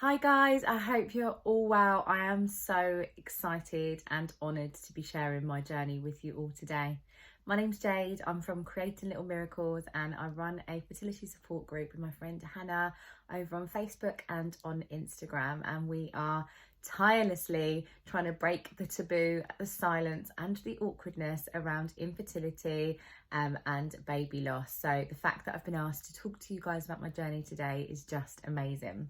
Hi guys, I hope you're all well. I am so excited and honoured to be sharing my journey with you all today. My name's Jade, I'm from Creating Little Miracles and I run a fertility support group with my friend Hannah over on Facebook and on Instagram, and we are tirelessly trying to break the taboo, the silence and the awkwardness around infertility and baby loss. So the fact that I've been asked to talk to you guys about my journey today is just amazing.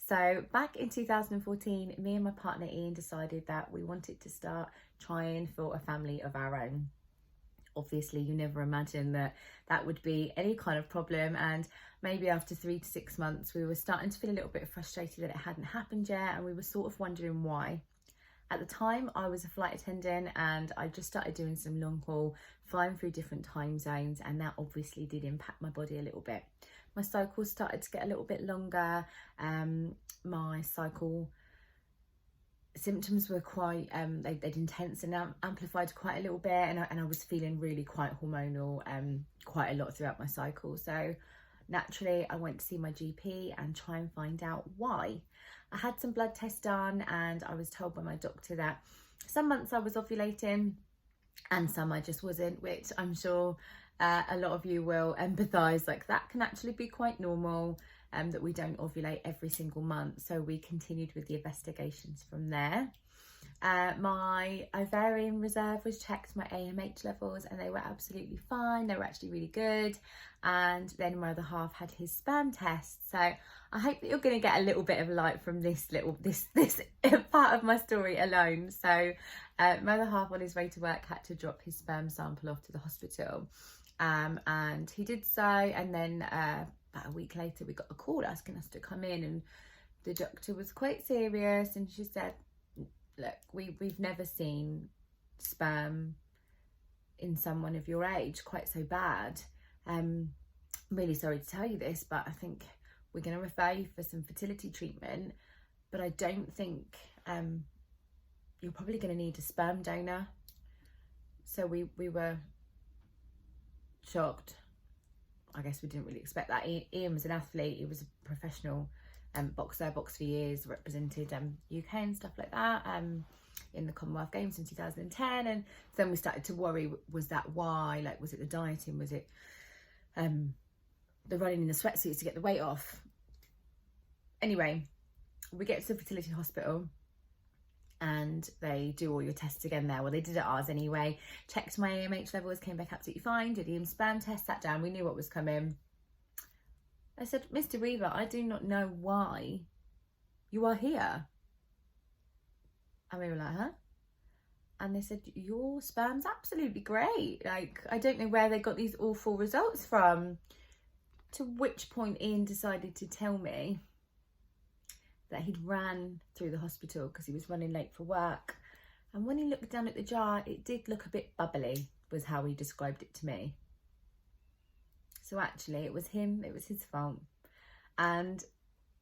So back in 2014, me and my partner Ian decided that we wanted to start trying for a family of our own. Obviously, you never imagine that that would be any kind of problem, and maybe after 3 to 6 months we were starting to feel a little bit frustrated that it hadn't happened yet, and we were sort of wondering why. At the time I was a flight attendant and I just started doing some long haul, flying through different time zones, and that obviously did impact my body a little bit. My cycles started to get a little bit longer. My cycle symptoms were quite, they'd intense and amplified quite a little bit, and I was feeling really quite hormonal quite a lot throughout my cycle. So naturally I went to see my GP and try and find out why. I had some blood tests done and I was told by my doctor that some months I was ovulating and some I just wasn't, which I'm sure a lot of you will empathise, like that can actually be quite normal, that we don't ovulate every single month. So we continued with the investigations from there. My ovarian reserve was checked, my AMH levels, and they were absolutely fine. They were actually really good. And then my other half had his sperm test. So I hope that you're going to get a little bit of light from this part of my story alone. So my other half on his way to work had to drop his sperm sample off to the hospital. And he did so, and then about a week later we got a call asking us to come in, and the doctor was quite serious and she said, look, we've never seen sperm in someone of your age quite so bad. I'm really sorry to tell you this, but I think we're going to refer you for some fertility treatment, but I don't think you're probably going to need a sperm donor. So we were shocked. I guess we didn't really expect that. Ian was an athlete, he was a professional boxer, boxed for years, represented UK and stuff like that in the Commonwealth Games in 2010, and then we started to worry, was that why? Like, was it the dieting, was it the running in the sweatsuits to get the weight off? Anyway, we get to the fertility hospital and they do all your tests again there. Well, they did at ours anyway, checked my AMH levels, came back absolutely fine, did Ian's sperm test, sat down, we knew what was coming. I said, Mr. Weaver, I do not know why you are here. And we were like, huh? And they said, your sperm's absolutely great. Like, I don't know where they got these awful results from. To which point Ian decided to tell me that he'd ran through the hospital because he was running late for work. And when he looked down at the jar, it did look a bit bubbly, was how he described it to me. So actually it was him, it was his fault. And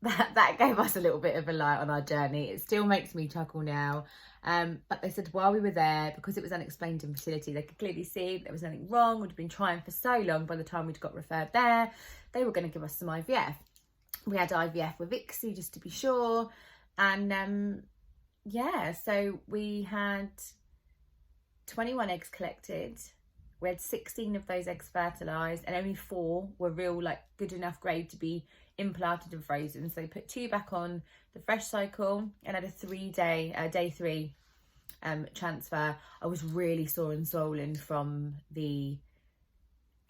that gave us a little bit of a light on our journey. It still makes me chuckle now. But they said while we were there, because it was unexplained infertility, they could clearly see there was nothing wrong. We'd been trying for so long. By the time we'd got referred there, they were going to give us some IVF. We had IVF with ICSI just to be sure. And yeah, so we had 21 eggs collected. We had 16 of those eggs fertilised, and only 4 were real, like, good enough grade to be implanted and frozen. So they put 2 back on the fresh cycle and had a 3-day, day 3 transfer. I was really sore and swollen from the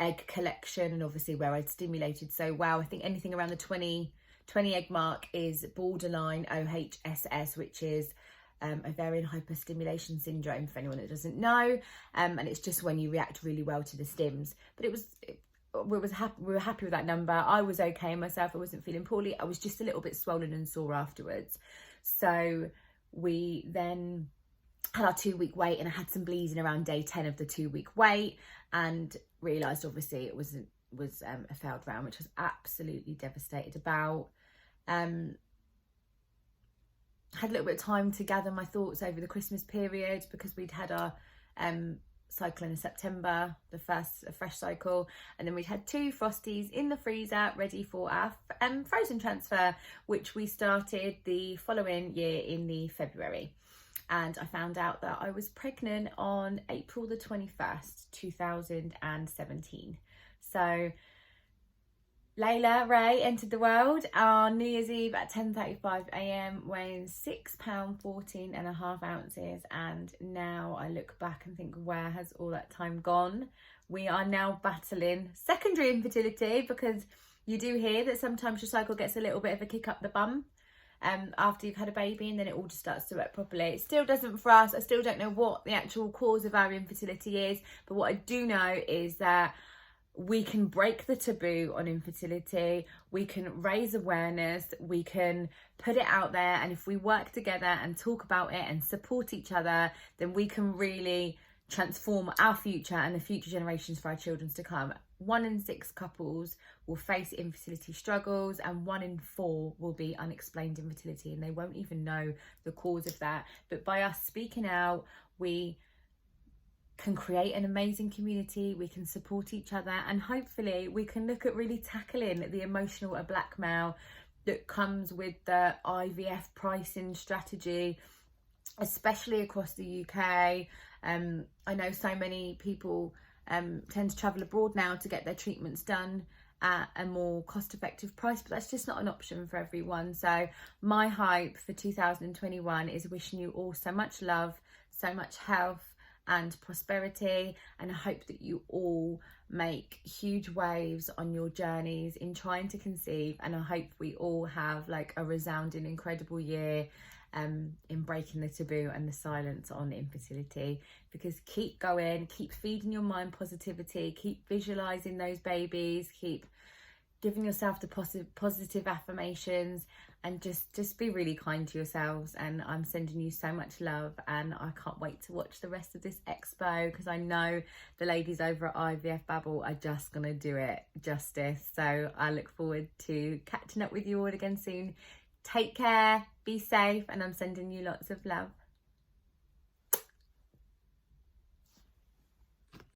egg collection, and obviously where I'd stimulated so well. I think anything around the 20 egg mark is borderline OHSS, which is ovarian hyperstimulation syndrome, for anyone that doesn't know, and it's just when you react really well to the stims. But we were happy with that number. I was okay myself, I wasn't feeling poorly, I was just a little bit swollen and sore afterwards. So we then had our 2-week wait, and I had some bleeding around day 10 of the 2-week wait, and realised obviously it was a failed round, which I was absolutely devastated about. Had a little bit of time to gather my thoughts over the Christmas period because we'd had our cycle in September, the first a fresh cycle, and then we had 2 frosties in the freezer ready for our frozen transfer, which we started the following year in the February. And I found out that I was pregnant on April the 21st, 2017. So Layla Ray entered the world on New Year's Eve at 10:35 a.m, weighing £6 14.5 ounces. And now I look back and think, where has all that time gone? We are now battling secondary infertility, because you do hear that sometimes your cycle gets a little bit of a kick up the bum after you've had a baby, and then it all just starts to work properly. It still doesn't for us. I still don't know what the actual cause of our infertility is, but what I do know is that we can break the taboo on infertility, we can raise awareness, we can put it out there, and if we work together and talk about it and support each other, then we can really transform our future and the future generations for our children to come. 1 in 6 couples will face infertility struggles, and 1 in 4 will be unexplained infertility, and they won't even know the cause of that. But by us speaking out, we can create an amazing community, we can support each other, and hopefully we can look at really tackling the emotional blackmail that comes with the IVF pricing strategy, especially across the UK. I know so many people tend to travel abroad now to get their treatments done at a more cost-effective price, but that's just not an option for everyone. So my hope for 2021 is wishing you all so much love, so much health and prosperity, and I hope that you all make huge waves on your journeys in trying to conceive, and I hope we all have like a resounding incredible year in breaking the taboo and the silence on infertility. Because keep going, keep feeding your mind positivity, keep visualizing those babies, keep giving yourself the positive affirmations, and just be really kind to yourselves. And I'm sending you so much love, and I can't wait to watch the rest of this expo, because I know the ladies over at IVF Babble are just gonna do it justice. So I look forward to catching up with you all again soon. Take care, be safe, and I'm sending you lots of love.